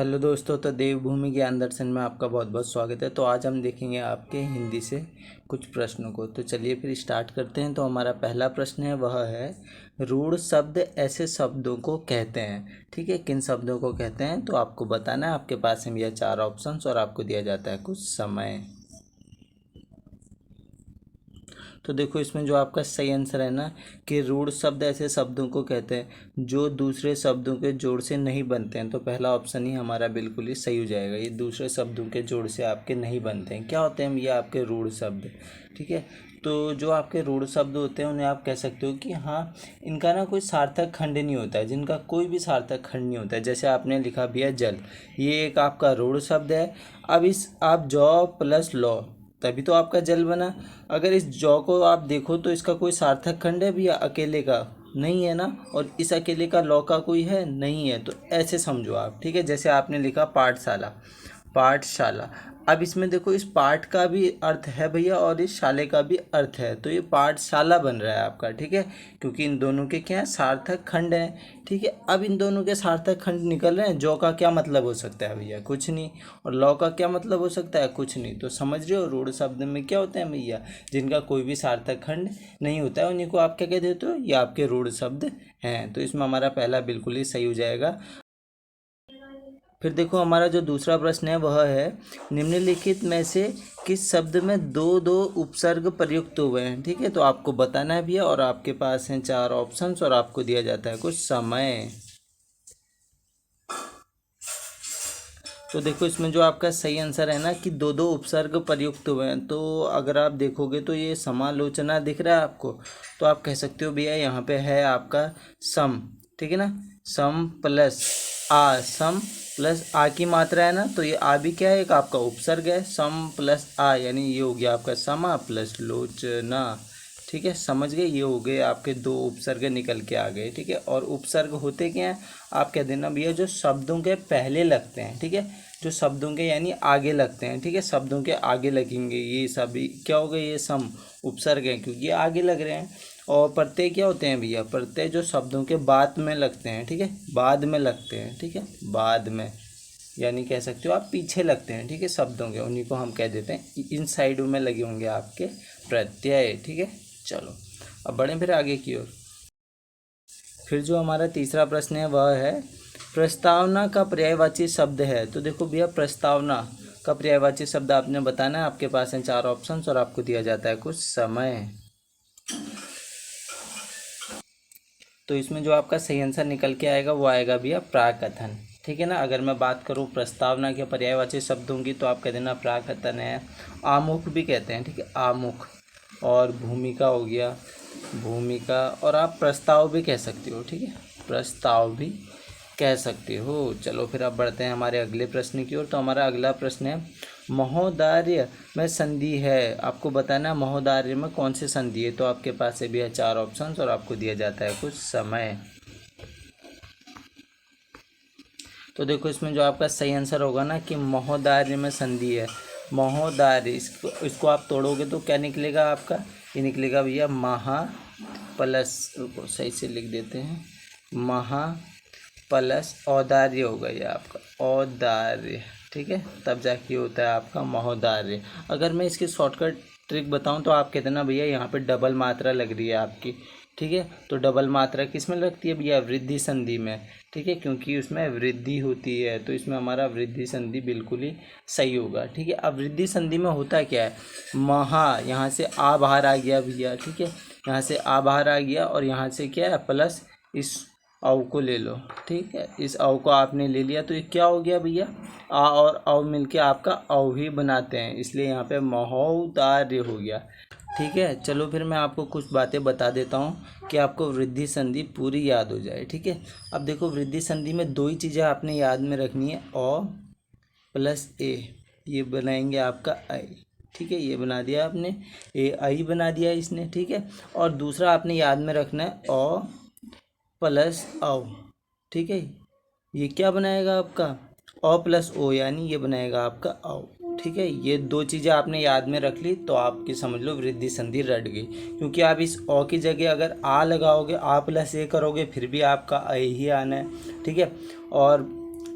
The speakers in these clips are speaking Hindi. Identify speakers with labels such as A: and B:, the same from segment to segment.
A: हेलो दोस्तों, तो देवभूमि ज्ञान दर्शन में आपका बहुत बहुत स्वागत है। तो आज हम देखेंगे आपके हिंदी से कुछ प्रश्नों को। तो चलिए फिर स्टार्ट करते हैं। तो हमारा पहला प्रश्न है, वह है रूढ़ शब्द ऐसे शब्दों को कहते हैं। ठीक है, किन शब्दों को कहते हैं तो आपको बताना है। आपके पास में यह 4 ऑप्शंस और आपको दिया जाता है कुछ समय। तो देखो, इसमें जो आपका सही आंसर है ना कि रूढ़ शब्द ऐसे शब्दों को कहते हैं जो दूसरे शब्दों के जोड़ से नहीं बनते हैं। तो पहला ऑप्शन ही हमारा बिल्कुल ही सही हो जाएगा। ये दूसरे शब्दों के जोड़ से आपके नहीं बनते हैं। क्या होते हैं ये आपके रूढ़ शब्द? ठीक है, तो जो आपके रूढ़ शब्द होते हैं उन्हें आप कह सकते हो कि हाँ, इनका ना कोई सार्थक खंड नहीं होता है, जिनका कोई भी सार्थक खंड नहीं होता है। जैसे आपने लिखा भी है जल, ये एक आपका रूढ़ शब्द है। अब इस आप जौ प्लस लौ, तभी तो आपका जल बना। अगर इस जौ को आप देखो तो इसका कोई सार्थक खंड है भैया? अकेले का नहीं है ना। और इस अकेले का लौ का कोई है नहीं है। तो ऐसे समझो आप। ठीक है, जैसे आपने लिखा पाठशाला, पाठशाला। अब इसमें देखो, इस पाठ का भी अर्थ है भैया और इस शाले का भी अर्थ है, तो ये पाठशाला बन रहा है आपका। ठीक है, क्योंकि इन दोनों के क्या है, सार्थक खंड हैं। ठीक है, अब इन दोनों के सार्थक खंड निकल रहे हैं। जौ का क्या मतलब हो सकता है भैया? कुछ नहीं। और लौ का क्या मतलब हो सकता है? कुछ नहीं। तो समझ रहे हो, रूढ़ शब्द में क्या होते हैं भैया? जिनका कोई भी सार्थक खंड नहीं होता है, उन्हीं को आप क्या कह देते हो? ये आपके रूढ़ शब्द हैं। तो इसमें हमारा पहला बिल्कुल ही सही हो जाएगा। फिर देखो, हमारा जो दूसरा प्रश्न है वह है, निम्नलिखित में से किस शब्द में दो दो उपसर्ग प्रयुक्त हुए हैं? ठीक है, तो आपको बताना है भैया और आपके पास हैं 4 ऑप्शंस और आपको दिया जाता है कुछ समय। तो देखो, इसमें जो आपका सही आंसर है ना कि दो दो उपसर्ग प्रयुक्त हुए हैं, तो अगर आप देखोगे तो ये समालोचना दिख रहा है आपको, तो आप कह सकते हो भैया यहाँ पे है आपका सम। ठीक है ना, सम प्लस आ, सम प्लस आ की मात्रा है ना, तो ये आ भी क्या है, एक आपका उपसर्ग है। सम प्लस आ यानी ये हो गया आपका समा प्लस लोचना। ठीक है, समझ गए? ये हो गए आपके 2 उपसर्ग निकल के आ गए। ठीक है, और उपसर्ग होते क्या हैं आप कह देना भैया, जो शब्दों के पहले लगते हैं। ठीक है, जो शब्दों के यानी आगे लगते हैं। ठीक है, शब्दों के आगे लगेंगे, ये सभी क्या हो गए, ये सम उपसर्ग हैं क्योंकि ये आगे लग रहे हैं। और प्रत्यय क्या होते हैं भैया? प्रत्यय जो शब्दों के बाद में लगते हैं। ठीक है, बाद में लगते हैं। ठीक है, बाद में यानी कह सकते हो आप पीछे लगते हैं। ठीक है, शब्दों के, उन्हीं को हम कह देते हैं इन साइडों में लगे होंगे आपके प्रत्यय। ठीक है, चलो अब बढ़ें फिर आगे की ओर। फिर जो हमारा तीसरा प्रश्न है वह है, प्रस्तावना का पर्यायवाची शब्द है। तो देखो भैया, प्रस्तावना का पर्यायवाची शब्द आपने बताना है। आपके पास हैं 4 ऑप्शंस और आपको दिया जाता है कुछ समय। तो इसमें जो आपका सही आंसर निकल के आएगा वो आएगा भैया प्राकथन। ठीक है ना, अगर मैं बात करूँ प्रस्तावना के पर्यायवाची शब्दों की तो आप कह देना प्राकथन है। आमुख भी कहते हैं। ठीक है, आमुख। और भूमिका हो गया, भूमिका। और आप प्रस्ताव भी कह सकते हो। ठीक है, प्रस्ताव भी कह सकते हो। चलो फिर अब बढ़ते हैं हमारे अगले प्रश्न की ओर। तो हमारा अगला प्रश्न है, महोदार्य में संधि है। आपको बताना है महोदार्य में कौन सी संधि है। तो आपके पास भी है 4 ऑप्शंस और आपको दिया जाता है कुछ समय। तो देखो, इसमें जो आपका सही आंसर होगा ना कि महोदार्य में संधि है। महोदार्य, इसको आप तोड़ोगे तो क्या निकलेगा आपका? ये निकलेगा भैया महा प्लस, रुको सही से लिख देते हैं, महा प्लस औदार्य होगा ये आपका औदार्य। ठीक है, तब जाके होता है आपका महोदार्य। अगर मैं इसकी शॉर्टकट ट्रिक बताऊं तो आप कहते ना भैया यहाँ पे डबल मात्रा लग रही है आपकी। ठीक है, तो डबल मात्रा किस में लगती है भैया? वृद्धि संधि में। ठीक है, क्योंकि उसमें वृद्धि होती है, तो इसमें हमारा वृद्धि संधि बिल्कुल ही सही होगा। ठीक है, अब वृद्धि संधि में होता क्या है, महा, यहाँ से आ बाहर आ गया भैया। ठीक है, यहाँ से आ बाहर आ गया और यहाँ से क्या है प्लस इस अव को ले लो। ठीक है, इस अव को आपने ले लिया तो ये क्या हो गया भैया? आ और अव मिलके आपका अव ही बनाते हैं, इसलिए यहाँ पे महोदार्य हो गया। ठीक है, चलो फिर मैं आपको कुछ बातें बता देता हूँ कि आपको वृद्धि संधि पूरी याद हो जाए। ठीक है, अब देखो, वृद्धि संधि में 2 ही चीज़ें आपने याद में रखनी है, अ प्लस ए, ये बनाएंगे आपका आई। ठीक है, ये बना दिया आपने, ए आई बना दिया इसने। ठीक है, और दूसरा आपने याद में रखना है अ प्लस अव। ठीक है, ये क्या बनाएगा आपका? अ प्लस ओ, यानी ये बनाएगा आपका अव। ठीक है, ये 2 चीज़ें आपने याद में रख ली तो आपकी समझ लो वृद्धि संधि रट गई। क्योंकि आप इस अ की जगह अगर आ लगाओगे, आ प्लस ए करोगे, फिर भी आपका ए ही आना है। ठीक है, और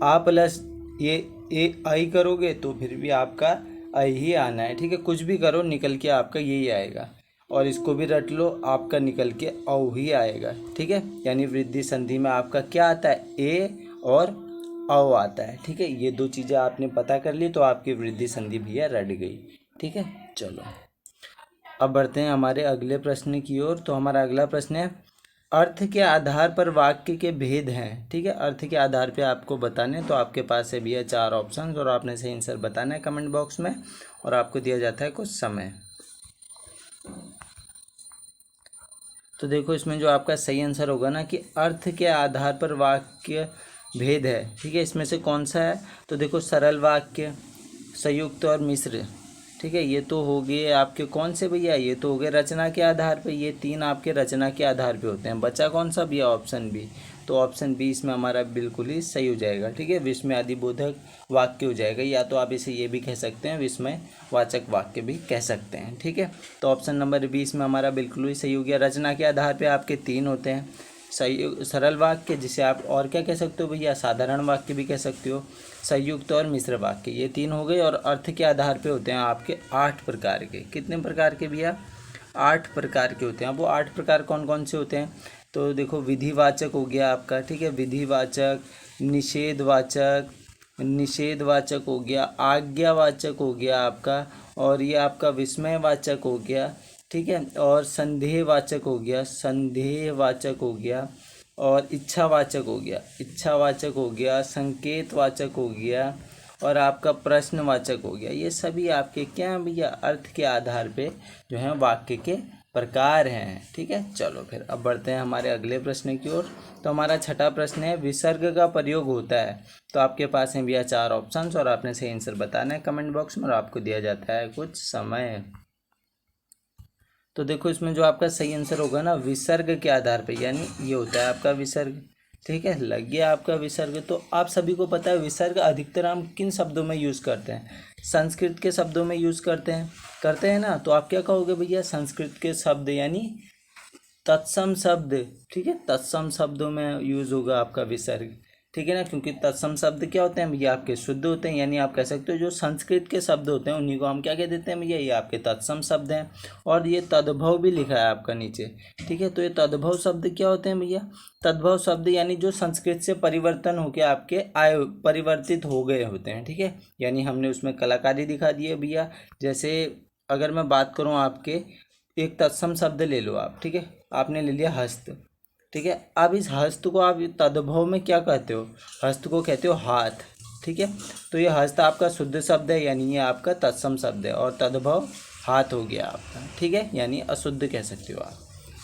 A: आ प्लस ये ए आई करोगे तो फिर भी आपका आई ही आना है, ठीक है। कुछ भी करो निकल के आपका यही आएगा, और इसको भी रट लो, आपका निकल के औ ही आएगा, ठीक है। यानी वृद्धि संधि में आपका क्या आता है, ए और औ आता है, ठीक है। ये दो चीज़ें आपने पता कर ली तो आपकी वृद्धि संधि भैया रट गई, ठीक है। चलो अब बढ़ते हैं हमारे अगले प्रश्न की ओर। तो हमारा अगला प्रश्न है, अर्थ के आधार पर वाक्य के भेद हैं, ठीक है। अर्थ के आधार पे आपको बताने, तो आपके पास है भैया 4 ऑप्शन और आपने सही आंसर बताना है कमेंट बॉक्स में, और आपको दिया जाता है कुछ समय। तो देखो इसमें जो आपका सही आंसर होगा ना कि अर्थ के आधार पर वाक्य भेद है, ठीक है। इसमें से कौन सा है, तो देखो सरल वाक्य, संयुक्त और मिश्र, ठीक है। ये तो हो गए आपके कौन से भैया, ये तो हो गए रचना के आधार पे, ये 3 आपके रचना के आधार पे होते हैं। बचा कौन सा भैया, ऑप्शन बी। तो ऑप्शन बी इसमें हमारा बिल्कुल ही सही हो जाएगा, ठीक है। विस्मय आदिबोधक वाक्य हो जाएगा, या तो आप इसे ये भी कह सकते हैं विस्मय वाचक वाक्य भी कह सकते हैं, ठीक है। तो ऑप्शन नंबर 20 में हमारा बिल्कुल ही सही हो गया। रचना के आधार पर आपके 3 होते हैं, सही सरल वाक्य जिसे आप और क्या कह सकते हो भैया, साधारण वाक्य भी कह सकते हो, संयुक्त और मिश्र वाक्य, ये 3 हो गए। और अर्थ के आधार पे होते हैं आपके 8 प्रकार के। कितने प्रकार के भैया, 8 प्रकार के होते हैं। अब वो 8 प्रकार कौन कौन से होते हैं, तो देखो विधिवाचक हो गया आपका, ठीक है। विधिवाचक, निषेधवाचक हो गया, आज्ञावाचक हो गया आपका, और ये आपका विस्मयवाचक हो गया, ठीक है। और संदेहवाचक हो गया, और इच्छावाचक हो गया, संकेतवाचक हो गया, और आपका प्रश्नवाचक हो गया। ये सभी आपके क्या हैं भैया, अर्थ के आधार पे जो है वाक्य के प्रकार हैं, ठीक है। चलो फिर अब बढ़ते हैं हमारे अगले प्रश्न की ओर। तो हमारा छठा प्रश्न है, विसर्ग का प्रयोग होता है। तो आपके पास हैं भैया 4 ऑप्शंस और आपने सही आंसर बताना है कमेंट बॉक्स में, और आपको दिया जाता है कुछ समय। तो देखो इसमें जो आपका सही आंसर होगा ना, विसर्ग के आधार पे, यानी ये होता है आपका विसर्ग, ठीक है। लग गया आपका विसर्ग। तो आप सभी को पता है विसर्ग अधिकतर हम किन शब्दों में यूज़ करते हैं, संस्कृत के शब्दों में यूज़ करते हैं ना। तो आप क्या कहोगे भैया, संस्कृत के शब्द यानी तत्सम शब्द, ठीक है। तत्सम शब्दों में यूज़ होगा आपका विसर्ग, ठीक है ना। क्योंकि तत्सम शब्द क्या होते हैं भैया, आपके शुद्ध होते हैं, यानी आप कह सकते हो जो संस्कृत के शब्द होते हैं उन्हीं को हम क्या कह देते हैं भैया, ये आपके तत्सम शब्द हैं। और ये तद्भव भी लिखा है आपका नीचे, ठीक है। तो ये तद्भव शब्द क्या होते हैं भैया, तद्भव शब्द यानी जो संस्कृत से परिवर्तन होकर आपके आए, परिवर्तित हो गए होते हैं, ठीक है। यानी हमने उसमें कलाकारी दिखा दी है भैया। जैसे अगर मैं बात करूँ आपके, एक तत्सम शब्द ले लो आप, ठीक है। आपने ले लिया हस्त, ठीक है। अब इस हस्त को आप तद्भव में क्या कहते हो, हस्त को कहते हो हाथ, ठीक है। तो ये हस्त आपका शुद्ध शब्द है, यानी ये आपका तत्सम शब्द है, और तद्भव हाथ हो गया आपका, ठीक है। यानी अशुद्ध कह सकते हो आप।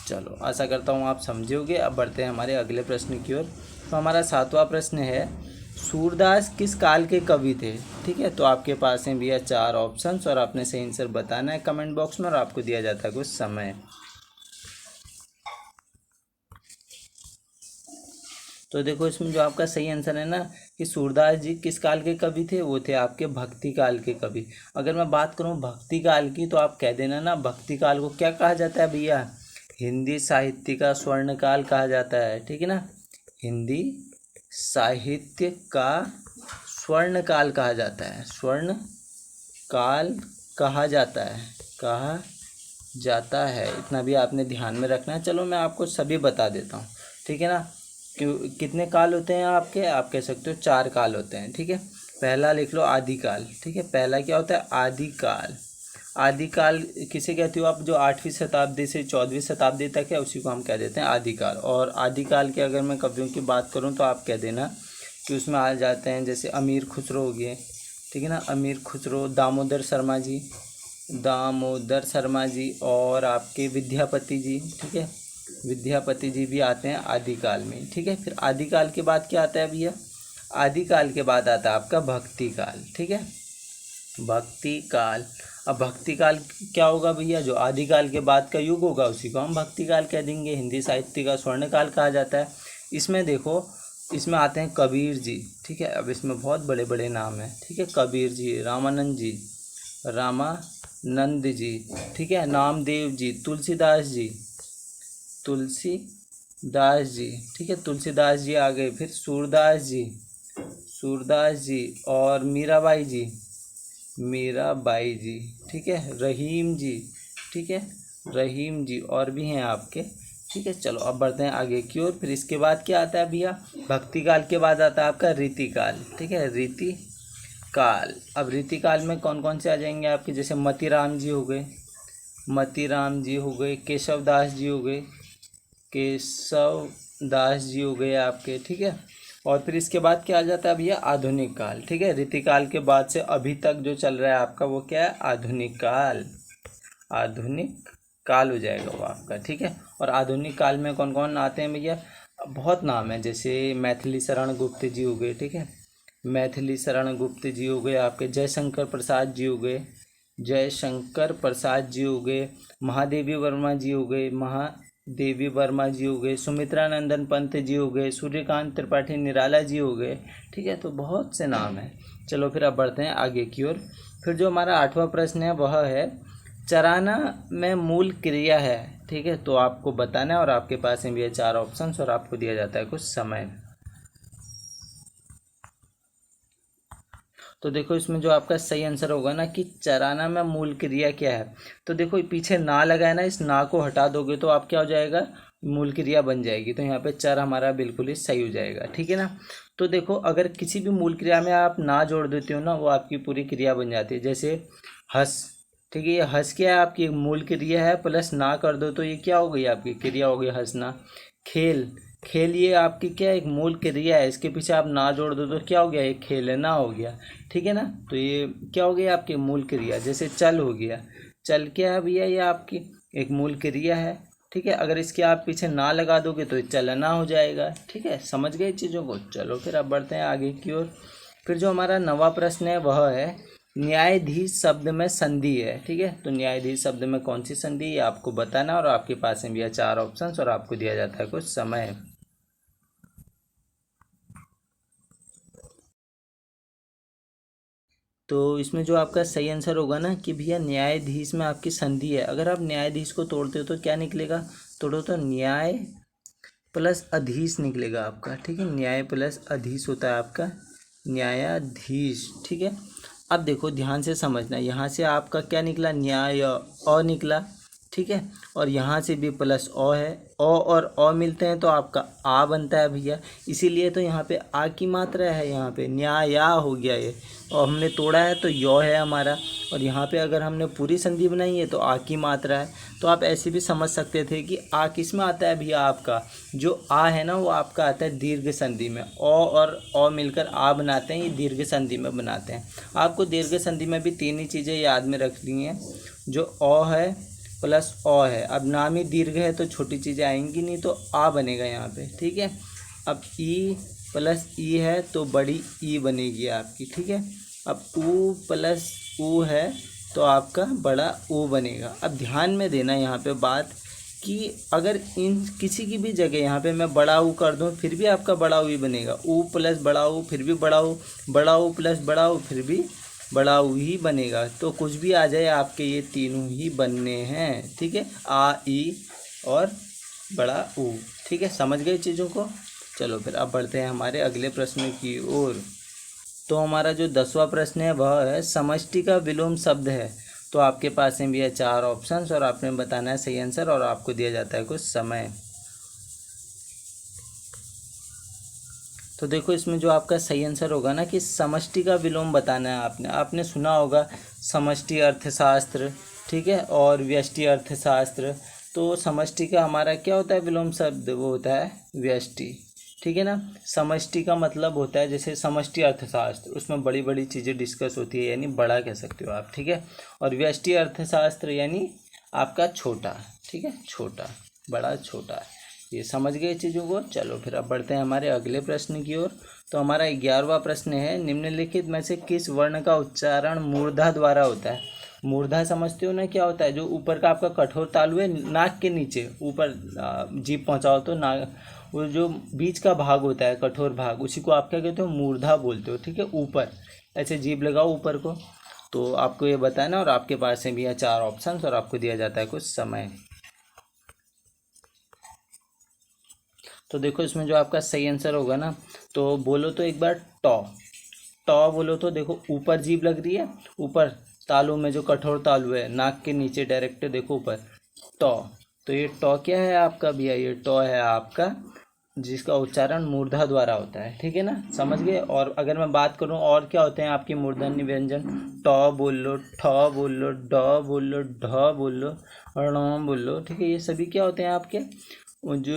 A: चलो आशा करता हूँ आप समझे होगे। अब बढ़ते हैं हमारे अगले प्रश्न की ओर। तो हमारा 7वां प्रश्न है, सूरदास किस काल के कवि थे, ठीक है। तो आपके पास हैं भैया 4 ऑप्शंस और आपने सही आंसर बताना है कमेंट बॉक्स में, और आपको दिया जाता है कुछ समय। तो देखो इसमें जो आपका सही आंसर है ना कि सूरदास जी किस काल के कवि थे, वो थे आपके भक्ति काल के कवि। अगर मैं बात करूं भक्ति काल की, तो आप कह देना ना, भक्ति काल को क्या कहा जाता है भैया, हिंदी साहित्य का स्वर्ण काल कहा जाता है, ठीक है ना। हिंदी साहित्य का स्वर्ण काल कहा जाता है, स्वर्ण काल कहा जाता है। इतना भी आपने ध्यान में रखना है। चलो मैं आपको सभी बता देता हूँ, ठीक है ना। क्यों, कितने काल होते हैं आपके, आप कह सकते हो 4 काल होते हैं, ठीक है। पहला लिख लो आदिकाल, ठीक है। पहला क्या होता है, आदिकाल। आदिकाल किसे कहते हो आप, जो 8वीं शताब्दी से 14वीं शताब्दी तक है उसी को हम कह देते हैं आदिकाल। और आदिकाल के अगर मैं कवियों की बात करूँ तो आप कह देना कि उसमें आ जाते हैं जैसे अमीर खुसरो हो गए, ठीक है ना। अमीर खुसरो, दामोदर शर्मा जी और आपके विद्यापति जी, ठीक है। विद्यापति जी भी आते हैं आदिकाल में, ठीक है। फिर आदिकाल के बाद क्या आता है भैया, आदिकाल के बाद आता है आपका भक्ति काल, ठीक है। भक्ति काल। अब भक्ति काल क्या होगा भैया, जो आदिकाल के बाद का युग होगा उसी को हम भक्ति काल कह देंगे। हिंदी साहित्य का स्वर्ण काल कहा जाता है। इसमें देखो, इसमें आते हैं कबीर जी, ठीक है। अब इसमें बहुत बड़े बड़े नाम हैं, ठीक है। कबीर जी, रामानंद जी, ठीक है। नामदेव जी, तुलसीदास जी, ठीक है। तुलसीदास जी आ गए। फिर सूरदास सूरदास जी और मीराबाई जी, मीराबाई जी, ठीक है, रहीम जी, ठीक है, रहीम जी और भी हैं आपके, ठीक है। चलो अब बढ़ते हैं आगे की ओर। फिर इसके बाद क्या आता है भैया, भक्ति काल के बाद आता है आपका रीतिकाल, ठीक है, रीतिकाल। अब रीतिकाल में कौन कौन से आ जाएंगे आपके, जैसे मतीराम जी हो गए, मतीराम जी हो गए, केशव दास जी हो गए, केशव दास जी हो गए आपके, ठीक है। और फिर इसके बाद क्या आ जाता है भैया, आधुनिक काल, ठीक है। रीतिकाल के बाद से अभी तक जो चल रहा है आपका वो क्या है, आधुनिक काल, आधुनिक काल हो जाएगा वो आपका, ठीक है। और आधुनिक काल में कौन कौन आते हैं भैया, बहुत नाम है, जैसे मैथिली शरण गुप्त जी हो गए, ठीक है, मैथिली शरण गुप्त जी हो गए आपके, जयशंकर प्रसाद जी हो गए, जयशंकर प्रसाद जी हो गए, महादेवी वर्मा जी हो गए, महादेवी वर्मा जी हो गए, सुमित्रा नंदन पंत जी हो गए, सूर्यकांत त्रिपाठी निराला जी हो गए, ठीक है। तो बहुत से नाम हैं। चलो फिर अब बढ़ते हैं आगे की ओर। फिर जो हमारा 8वां प्रश्न है वह है, चराना में मूल क्रिया है, ठीक है। तो आपको बताना है और आपके पास में भी है 4 ऑप्शंस और आपको दिया जाता है कुछ समय। तो देखो इसमें जो आपका सही आंसर होगा ना कि चराना में मूल क्रिया क्या है, तो देखो पीछे ना लगा है ना, इस ना को हटा दोगे तो आप क्या हो जाएगा, मूल क्रिया बन जाएगी। तो यहाँ पे चर हमारा बिल्कुल ही सही हो जाएगा, ठीक है ना। तो देखो अगर किसी भी मूल क्रिया में आप ना जोड़ देते हो ना, वो आपकी पूरी क्रिया बन जाती है। जैसे हंस, ठीक है, ये हंस क्या है, आपकी एक मूल क्रिया है, प्लस ना कर दो तो ये क्या हो गई, आपकी क्रिया हो गई हंसना। खेल, खेल ये आपकी क्या एक मूल क्रिया है, इसके पीछे आप ना जोड़ दो तो क्या हो गया, ये खेलना हो गया, ठीक है ना। तो ये क्या हो गया आपकी मूल क्रिया। जैसे चल हो गया, चल क्या है भैया, ये आपकी एक मूल क्रिया है, ठीक है। अगर इसके आप पीछे ना लगा दोगे तो ये चलना हो जाएगा, ठीक है। समझ गए चीज़ों को। चलो फिर अब बढ़ते हैं आगे की ओर। फिर जो हमारा 9वां प्रश्न है वह है, न्यायाधीश शब्द में संधि है, ठीक है। तो न्यायाधीश शब्द में कौन सी संधि है आपको बताना और आपके पास में भी है 4 ऑप्शंस और आपको दिया जाता है कुछ समय। तो इसमें जो आपका सही आंसर होगा ना कि भैया न्यायाधीश में आपकी संधि है। अगर आप न्यायाधीश को तोड़ते हो तो क्या निकलेगा, तोड़ो तो न्याय प्लस अधीश निकलेगा आपका, ठीक है। न्याय प्लस अधीश होता है आपका न्यायाधीश, ठीक है। अब देखो ध्यान से समझना, यहाँ से आपका क्या निकला, न्याय अ निकला, ठीक है। और यहाँ से भी प्लस अ है, अ और अ मिलते हैं तो आपका आ बनता है भैया। इसीलिए तो यहाँ पे आ की मात्रा है, यहाँ पे न्याया हो गया ये, और हमने तोड़ा है तो यौ है हमारा। और यहाँ पे अगर हमने पूरी संधि बनाई है तो आ की मात्रा है। तो आप ऐसे भी समझ सकते थे कि आ किस में आता है भैया, आपका जो आ है ना वो आपका आता है दीर्घ संधि में। अ और अ मिलकर आ बनाते हैं, ये दीर्घ संधि में बनाते हैं। आपको दीर्घ संधि में भी 3 ही चीज़ें याद में रखनी है, जो अ है प्लस अ है। अब नाम ही दीर्घ है तो छोटी चीज़ें आएंगी नहीं, तो आ बनेगा यहाँ पे, ठीक है। अब ई प्लस ई है तो बड़ी ई बनेगी आपकी, ठीक है। अब ऊ प्लस ऊ है तो आपका बड़ा ऊ बनेगा। अब ध्यान में देना यहाँ पे बात कि अगर इन किसी की भी जगह यहाँ पे मैं बड़ा ऊ कर दूँ फिर भी आपका बड़ा ऊ ही बनेगा। ऊ प्लस बड़ा ऊ फिर भी बड़ा ऊ, बड़ा ऊ प्लस बड़ा ऊ फिर भी बड़ा ऊ ही बनेगा। तो कुछ भी आ जाए आपके ये तीनों ही बनने हैं, ठीक है, आ ई और बड़ा ऊ, ठीक है। समझ गए चीज़ों को। चलो फिर अब बढ़ते हैं हमारे अगले प्रश्न की ओर। तो हमारा जो 10वां प्रश्न है वह है, समष्टि का विलोम शब्द है। तो आपके पास में भी है 4 ऑप्शंस और आपने बताना है सही आंसर और आपको दिया जाता है कुछ समय। तो देखो इसमें जो आपका सही आंसर होगा ना कि समष्टि का विलोम बताना है। आपने आपने सुना होगा समष्टि अर्थशास्त्र, ठीक है, और व्यष्टि अर्थशास्त्र। तो समष्टि का हमारा क्या होता है विलोम शब्द, वो होता है व्यष्टि, ठीक है ना। समष्टि का मतलब होता है जैसे समष्टि अर्थशास्त्र, उसमें बड़ी बड़ी चीज़ें डिस्कस होती है, यानी बड़ा कह सकते हो आप, ठीक है। और व्यष्टि अर्थशास्त्र यानी आपका छोटा, ठीक है, छोटा, बड़ा छोटा। ये समझ गए चीज़ों को। चलो फिर अब बढ़ते हैं हमारे अगले प्रश्न की ओर। तो हमारा 11वां प्रश्न है, निम्नलिखित में से किस वर्ण का उच्चारण मूर्धा द्वारा होता है। मूर्धा समझते हो ना क्या होता है, जो ऊपर का आपका कठोर तालु है, नाक के नीचे ऊपर जीभ पहुंचाओ तो नाक, वो जो बीच का भाग होता है कठोर भाग, उसी को आप क्या कहते हो, मूर्धा बोलते हो, ठीक है। ऊपर ऐसे जीभ लगाओ ऊपर को। तो आपको ये बताना और आपके पास में भी है 4 ऑप्शंस और आपको दिया जाता है कुछ समय। तो देखो इसमें जो आपका सही आंसर होगा ना, तो बोलो तो एक बार टॉ, टॉ बोलो तो देखो ऊपर जीभ लग रही है, ऊपर तालू में जो कठोर तालू है नाक के नीचे डायरेक्ट देखो ऊपर, टॉ। तो ये टॉ क्या है आपका भैया, ये टॉ है आपका जिसका उच्चारण मूर्धा द्वारा होता है, ठीक है ना, समझ गए। और अगर मैं बात करूं और क्या होते हैं आपके मूर्धन्य व्यंजन, टॉ बोल लो, ठ बोल लो, ड बोल लो, ढ बोल लो, ण बोल लो, ठीक है, ये सभी क्या होते हैं आपके जो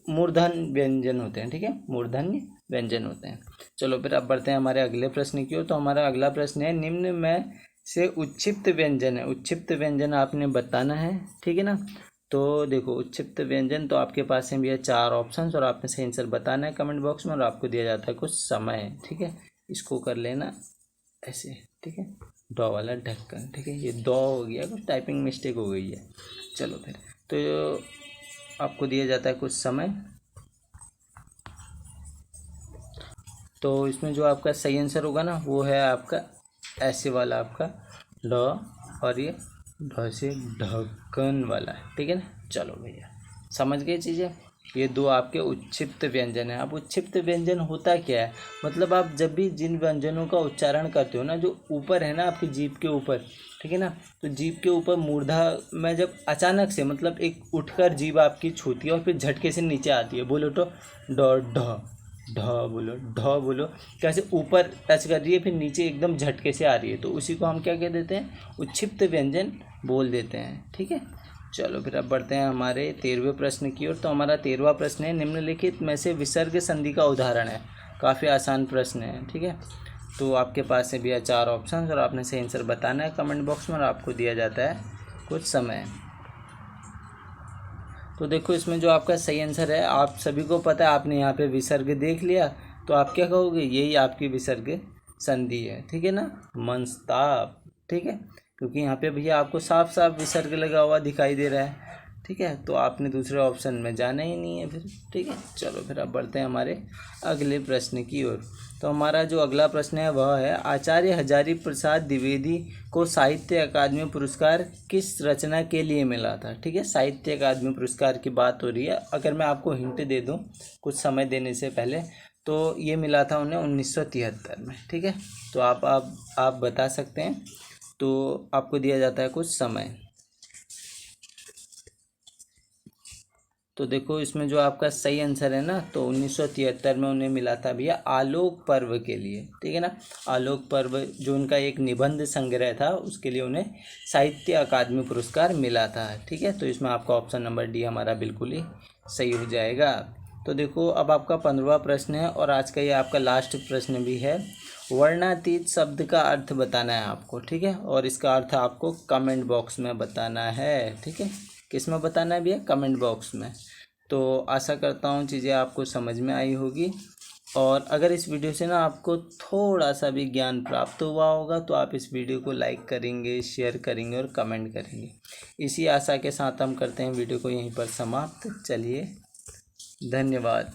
A: मूर्धन्य व्यंजन होते हैं, ठीक है, मूर्धन्य व्यंजन होते हैं। चलो फिर अब बढ़ते हैं हमारे अगले प्रश्न की ओर। तो हमारा अगला प्रश्न है, निम्न में से उच्छिप्त व्यंजन है, उच्छिप्त व्यंजन आपने बताना है, ठीक है ना। तो देखो उच्छिप्त व्यंजन, तो आपके पास है भैया 4 ऑप्शंस और आपने सही आंसर बताना है कमेंट बॉक्स में, और आपको दिया जाता है कुछ समय, ठीक है। इसको कर लेना ऐसे, ठीक है, डॉ वाला ढक्कन, ठीक है, ये दो हो गया, कुछ टाइपिंग मिस्टेक हो गई है। चलो फिर, तो आपको दिया जाता है कुछ समय। तो इसमें जो आपका सही आंसर होगा ना वो है आपका ऐसे वाला आपका ड, और ये ढ से ढक्कन वाला है, ठीक है ना। चलो भैया समझ गए चीज़ें, ये दो आपके उच्छिप्त व्यंजन है। अब उच्छिप्त व्यंजन होता क्या है, मतलब आप जब भी जिन व्यंजनों का उच्चारण करते हो ना, जो ऊपर है ना आपकी जीभ के ऊपर, ठीक है ना, तो जीभ के ऊपर मूर्धा में जब अचानक से मतलब एक उठकर जीभ आपकी छूती है और फिर झटके से नीचे आती है, बोलो तो ड ढ, ढ बोलो, ढ बोलो, कैसे ऊपर टच कर रही है फिर नीचे एकदम झटके से आ रही है, तो उसी को हम क्या कह देते हैं, उच्छिप्त व्यंजन बोल देते हैं, ठीक है। चलो फिर अब बढ़ते हैं हमारे 13वें प्रश्न की ओर। तो हमारा 13वां प्रश्न है, निम्नलिखित में से विसर्ग संधि का उदाहरण है। काफ़ी आसान प्रश्न है, ठीक है। तो आपके पास है भैया 4 ऑप्शन और आपने सही आंसर बताना है कमेंट बॉक्स में, और आपको दिया जाता है कुछ समय। तो देखो इसमें जो आपका सही आंसर है, आप सभी को पता है, आपने यहाँ पे विसर्ग देख लिया, तो आप क्या कहोगे, यही आपकी विसर्ग संधि है, ठीक है ना, मनस्ताप, ठीक है, क्योंकि यहाँ पे भैया आपको साफ साफ विसर्ग लगा हुआ दिखाई दे रहा है, ठीक है, तो आपने दूसरे ऑप्शन में जाना ही नहीं है फिर, ठीक है। चलो फिर अब बढ़ते हैं हमारे अगले प्रश्न की ओर। तो हमारा जो अगला प्रश्न है वह है, आचार्य हजारी प्रसाद द्विवेदी को साहित्य अकादमी पुरस्कार किस रचना के लिए मिला था, ठीक है, साहित्य अकादमी पुरस्कार की बात हो रही है। अगर मैं आपको हिंट दे दूं कुछ समय देने से पहले, तो ये मिला था उन्हें 1973 में, ठीक है। तो आप बता सकते हैं, तो आपको दिया जाता है कुछ समय। तो देखो इसमें जो आपका सही आंसर है ना, तो 1973 में उन्हें मिला था भैया आलोक पर्व के लिए, ठीक है ना, आलोक पर्व जो उनका एक निबंध संग्रह था उसके लिए उन्हें साहित्य अकादमी पुरस्कार मिला था, ठीक है। तो इसमें आपका ऑप्शन नंबर डी हमारा बिल्कुल ही सही हो जाएगा। तो देखो अब आपका 15वां प्रश्न है और आज का ये आपका लास्ट प्रश्न भी है। वर्णातीत शब्द का अर्थ बताना है आपको, ठीक है, और इसका अर्थ आपको कमेंट बॉक्स में बताना है, ठीक है। किस में बताना है भैया, कमेंट बॉक्स में। तो आशा करता हूँ चीज़ें आपको समझ में आई होगी, और अगर इस वीडियो से ना आपको थोड़ा सा भी ज्ञान प्राप्त हुआ होगा तो आप इस वीडियो को लाइक करेंगे, शेयर करेंगे और कमेंट करेंगे। इसी आशा के साथ हम करते हैं वीडियो को यहीं पर समाप्त। चलिए, धन्यवाद।